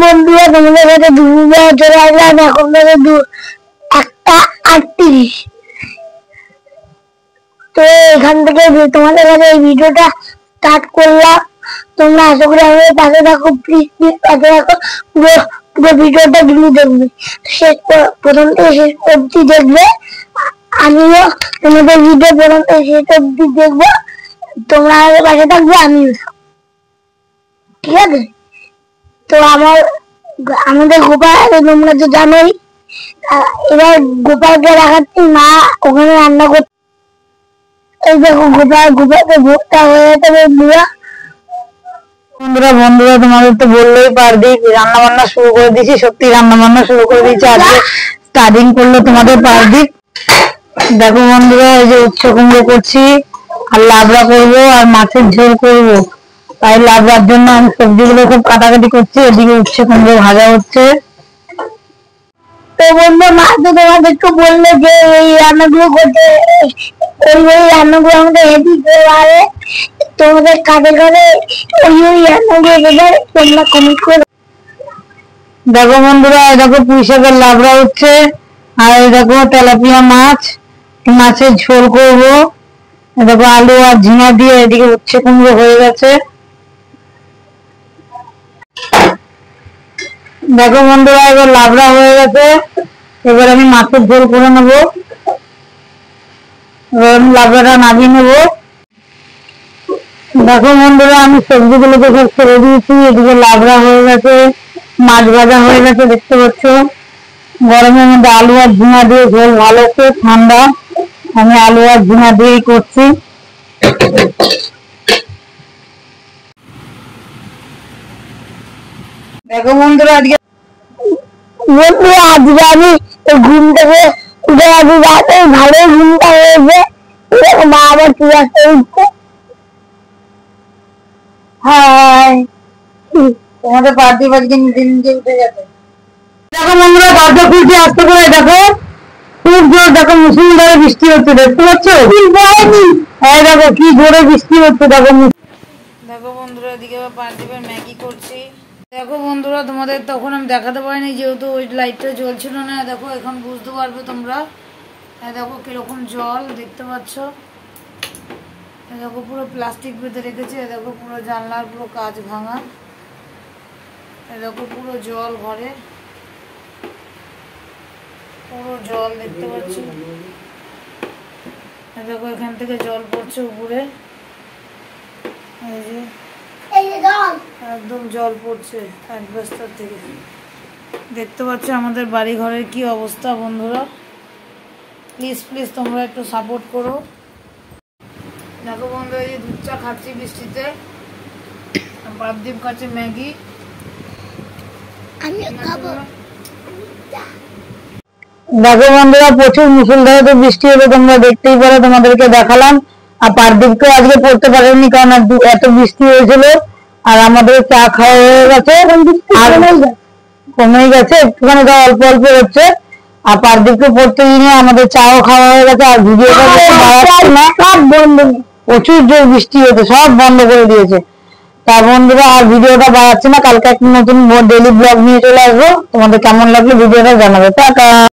বন্ধুরা তোমাদের কাছে দুপুরবেলা চলে আসলাম। এখন বাজে 1:38। তো এখান থেকে তোমাদের কাছে এই ভিডিওটা স্টার্ট করলাম। তোমরা আশা করি আমাদের পাশে থাকো, প্লিজ পাশে থাকো। পুরো পুরো ভিডিওটা তুমি দেখবে, প্রথম থেকে শেষ অবধি দেখবে। আমিও তোমাদের ভিডিও প্রথম থেকে শেষ অবধি দেখবো। তোমরা আমাদের পাশে থাকবে, আমিও থাকবো, ঠিক আছে? তো আমাদের গোপাল, তোমরা তো জানোই। এবার গোপালকে দেখাচ্ছি, মা ওখানে রান্না করছে। এই দেখো গোপালকে ভোগটা হয়ে যেতে বন্ধুরা তোমাদের তো বললেই পারবি, রান্না বান্না শুরু করে দিয়েছি। সত্যি রান্না বান্না শুরু করে দিয়েছি, আজকে স্টার্টিং করলো তোমাদের পারবি। দেখো বন্ধুরা, এই যে উচ্চ কুমড়ো করছি, আর লাবড়া করবো, আর মাছের ঝোল করবো। তাই লাবড়ার জন্য আমি সবজিগুলো সব কাটাকাটি করছি, এদিকে উচ্চ কুমড়ো ভাজা হচ্ছে। তো বন্ধু, মা তো তোমাদেরকে বললো যে এই রান্নাগুলো করতে, ওই রান্নাগুলো আমাদের হেভি করে। তোমাদের কাজে করে ওই রান্নাগুলো দেবে, তোমরা কমেন্ট করে। দেখো বন্ধুরা, দেখো পুঁই শাকের লাবড়া হচ্ছে, আর দেখো তেলাপিয়া মাছের ঝোল করবো। দেখো আলু আর ঝিঙা দিয়ে এদিকে উচ্ছে কুমড়ো হয়ে গেছে। দেখো বন্ধুরা, এবার লাবড়া হয়ে গেছে, এবার আমি মাছের ঝোল করে নেবো। এবার লাবড়াটা নামিয়ে নেবো। দেখো বন্ধুরা, আমি সবজিগুলোকে সব ছেড়ে দিয়েছি, এদিকে লাবড়া হয়ে গেছে, মাছ ভাজা হয়ে গেছে। দেখতে পাচ্ছ, গরমের মধ্যে আলু আর ঝিঙা দিয়ে ঝোল ভালো হচ্ছে, ঠান্ডা। আমি আলু আর ঝিঙা দিয়েই করছি। দেখো বন্ধুরা, আজকে আমি ঘুম থেকে উঠে আছি, রাতে ভালো ঘুমটা হয়েছে। মা আবার কি আসতে উঠছে। তোমাদের পার্টি আজকে নিজে নিজে উঠে যাবে। দেখো বন্ধুরা, দরজা খুলছে আস্তে করে। দেখো খুব জোর, দেখো মুষলধারে বৃষ্টি হচ্ছে, দেখতে পাচ্ছ? হ্যাঁ, দেখো কি জোরে বৃষ্টি হচ্ছে। দেখো বন্ধুরা, এদিকে পার্থিবের ম্যাগি করছি। দেখো বন্ধুরা, তোমাদের তখন আমি দেখাতে পারিনি, যেহেতু ওই লাইটটা জ্বলছিল না। দেখো এখন বুঝতে পারবে তোমরা। দেখো কিরকম জল দেখতে পাচ্ছ। দেখো পুরো প্লাস্টিক বেঁধে রেখেছে। দেখো পুরো জানলার পুরো কাঁচ ভাঙা। দেখো পুরো জল ঘরে, পুরো জল দেখতে পাচ্ছ। দেখো এখান থেকে জল পড়ছে উপরে, এই যে একদম জল পড়ছে অ্যাসবেস্টস থেকে। দেখতে পাচ্ছ আমাদের বাড়ি ঘরের কি অবস্থা। বন্ধুরা প্লিজ প্লিজ তোমরা একটু সাপোর্ট করো। দেখো বন্ধুরা, এই যে দুধ চা খাচ্ছি বৃষ্টিতে, পার্থিব খাচ্ছে ম্যাগি। দেখো বন্ধুরা, প্রচুর মুষলধারে বৃষ্টি হলো, তোমরা দেখতেই পারো, তোমাদেরকে দেখালাম। আর পার্থিবকে আজকে পড়তে পারেনি, কারণ এত বৃষ্টি হয়েছিল। আর আমাদের চা খাওয়া হয়ে গেছে, আর কমে গেছে একটুখানি, অল্প অল্প হচ্ছে। আর পার্থিবকে পড়তে গিয়ে আমাদের চাও খাওয়া হয়ে গেছে। আর ভিডিওটা সব বন্ধ, প্রচুর জোর বৃষ্টি হয়েছে, সব বন্ধ করে দিয়েছে। তা বন্ধুরা, আর ভিডিওটা বাড়াচ্ছি না, কালকে একটা নতুন ডেইলি ব্লগ নিয়ে চলে আসবো। তোমাদের কেমন লাগলো ভিডিওটা জানাবে। টাটা।